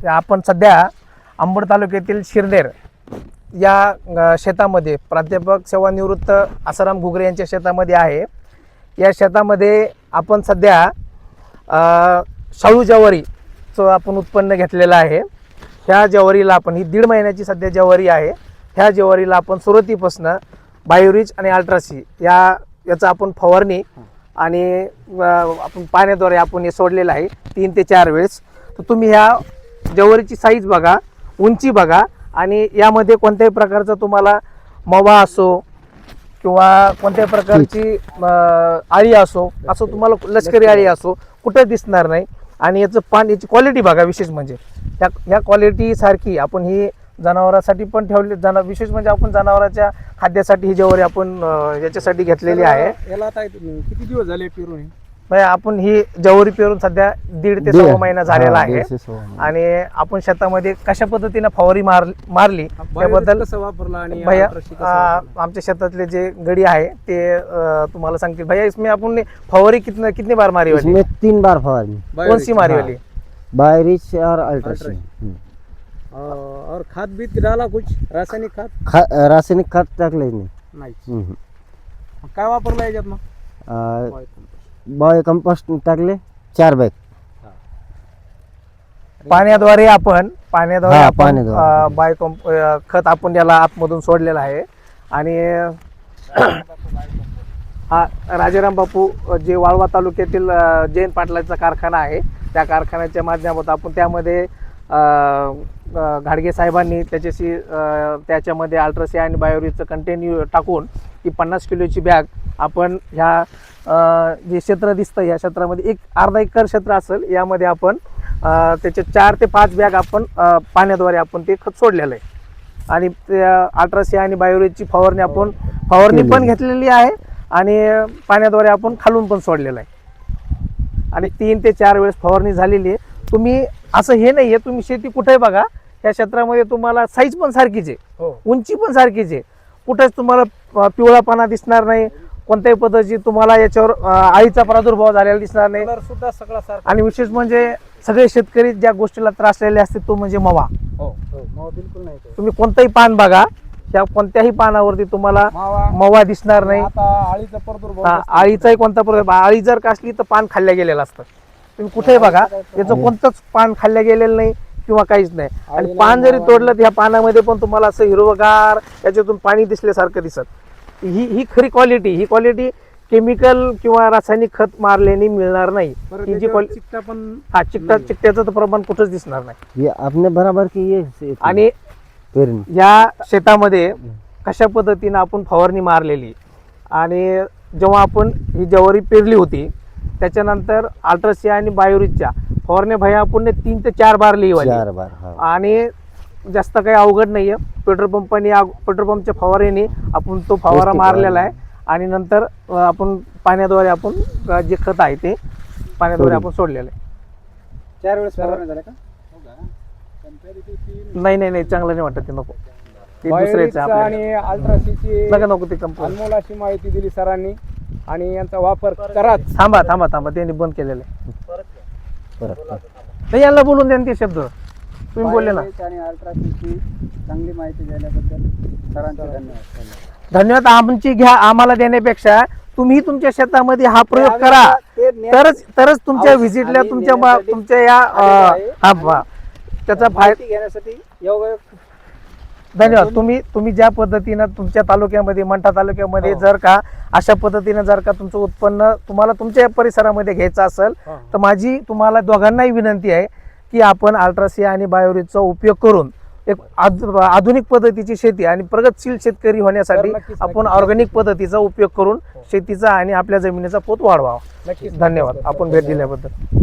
आपण सध्या अंबड तालुक्यातील शिरनेर या शेतामध्ये प्राध्यापक सेवानिवृत्त आसाराम घुगरे यांच्या शेतामध्ये आहे. या शेतामध्ये आपण सध्या शाळू ज्वारीचं आपण उत्पन्न घेतलेलं आहे. ह्या ज्वारीला आपण ही 1.5 महिन्याची सध्या ज्वारी आहे. ह्या ज्वारीला आपण सुरुवातीपासून बायोरिच आणि अल्ट्रासी याचा आपण फवारणी आणि आपण पाण्याद्वारे आपण हे सोडलेलं आहे 3 ते 4 वेळेस. तर तुम्ही ह्या ज्वारीची साईज बघा, उंची बघा आणि यामध्ये कोणत्याही प्रकारचा तुम्हाला मवा असो किंवा कोणत्याही प्रकारची आळी असो तुम्हाला लष्करी आळी असो कुठं दिसणार नाही. आणि याची क्वालिटी बघा. विशेष म्हणजे ह्या क्वालिटी सारखी आपण ही जनावरांसाठी पण ठेवली. विशेष म्हणजे आपण जनावरांच्या खाद्यासाठी ही ज्वारी आपण याच्यासाठी घेतलेली आहे. याला आता किती दिवस झाले पेरून? आपण ही ज्वारी पेरून सध्या 1.5 ते 1.25 महिना झालेला आहे. आणि आपण शेतामध्ये कशा पद्धतीने फवारी मारली त्याबद्दल वापरला आणि भैया आमच्या शेतातले जे गडी आहे ते तुम्हाला सांगतील. भैया इसमें आपण फवारी कितनी बार मारी वाली? इसमें 3 बार फवारी. कौन सी मारी वाली? बायोरिच और अल्ट्रासी. और खाद बीत डाला कुछ रासायनिक खाद? रासायनिक खाद टाकले नाही. काय वापरलं याच्यात मग? बायो कंपोस्ट टाकले 4 बॅग. पाण्याद्वारे आपण खत आपण याला आतमधून सोडलेलं आहे. आणि हा राजाराम बापू जे वाळवा तालुक्यातील जैन पाटलाचा कारखाना आहे त्या कारखान्याच्या माध्यमातून आपण त्यामध्ये घाडगे साहेबांनी त्याच्यामध्ये अल्ट्रासी आणि बायोरिचचं कंटेन्यू टाकून ती 50 किलोची बॅग आपण ह्या जे क्षेत्र दिसतं या क्षेत्रामध्ये एक अर्धा एकर क्षेत्र असेल यामध्ये आपण त्याचे 4 ते 5 बॅग आपण पाण्याद्वारे आपण ते खत सोडलेलं आहे. आणि अल्ट्रासी आणि बायोरिचची फवारणी पण घेतलेली आहे आणि पाण्याद्वारे आपण खालून पण सोडलेलं आहे. आणि 3 ते 4 वेळेस फवारणी झालेली आहे. तुम्ही असं हे नाही आहे, तुम्ही शेती कुठेही बघा या क्षेत्रामध्ये तुम्हाला साईज पण सारखीच आहे, उंची पण सारखीच आहे. कुठेच तुम्हाला पिवळापणा दिसणार नाही. कोणत्याही पद्धतीची तुम्हाला याच्यावर आळीचा प्रादुर्भाव झालेला दिसणार नाही. सुद्धा सगळा सारखा. आणि विशेष म्हणजे सगळे शेतकरी ज्या गोष्टीला त्रासलेले असते तो म्हणजे मवा. बिलकुल नाही. तुम्ही कोणतंही पान बघा, त्या कोणत्याही पानावरती तुम्हाला मवा दिसणार नाही. आळीचा प्रादुर्भाव, आळीचाही कोणता प्रादुर्भाव, आळी जर असली तर पान खाल्ल्या गेलेलं असतं. तुम्ही कुठेही बघा याचं कोणतंच पान खाल्ल्या गेलेलं नाही किंवा काहीच नाही. आणि पान जरी तोडलं तर ह्या पानामध्ये पण तुम्हाला असं हिरवगार याच्यातून पाणी दिसल्यासारखं दिसत. ही खरी क्वालिटी. ही क्वालिटी केमिकल किंवा रासायनिक खत मारल्याने मिळणार नाही. ही जी चिकट्याचं तर प्रमाण कुठंच दिसणार नाही. आपने बराबर की. आणि या शेतामध्ये कशा पद्धतीने आपण फवारणी मारलेली आणि जेव्हा आपण ही ज्वारी पेरली होती त्याच्यानंतर अल्ट्रासी आणि बायोरिचच्या फवारण्या भया आपण 3 ते 4 बार लिहिली. आणि जास्त काही अवघड नाहीये. पेट्रोल पंपच्या फवारणीने आपण तो फवारा मारलेला आहे. आणि नंतर आपण पाण्याद्वारे आपण जे खत आहे ते पाण्याद्वारे आपण सोडलेलं आहे. 4 वेळेस फवारणी झाल्या का? नाही चांगलं नाही वाटत ते. नको ते दुसऱ्याचं आणि अल्ट्रासीची नको ते कंपनी. अनमोल अशी माहिती दिली सरांनी आणि यांचा वापर करा. थांबा त्यांनी बंद केलेलं आहे. नाही यांना बोलून द्या ते शब्द तुम्ही बोलले ना. आणि अल्ट्रासीची चांगली माहिती देण्याबद्दल सरांचे धन्यवाद. धन्यवाद. आमची घ्या आम्हाला देण्यापेक्षा तुम्ही तुमच्या शेतामध्ये हा प्रयोग करा तरच तुमच्या व्हिजिटला तुमच्या या त्याचा फायदा घेण्यासाठी योग्य. धन्यवाद. तुम्ही ज्या पद्धतीनं तुमच्या तालुक्यामध्ये मंठा तालुक्यामध्ये जर का अशा पद्धतीने जर का तुमचं उत्पन्न तुम्हाला तुमच्या परिसरामध्ये घ्यायचं असेल तर माझी तुम्हाला दोघांनाही विनंती आहे की आपण अल्ट्रासी आणि बायोरिचचा उपयोग करून एक आधुनिक पद्धतीची शेती आणि प्रगतशील शेतकरी होण्यासाठी आपण ऑर्गॅनिक पद्धतीचा उपयोग करून शेतीचा आणि आपल्या जमिनीचा पोत वाढवावा. धन्यवाद आपण भेट दिल्याबद्दल.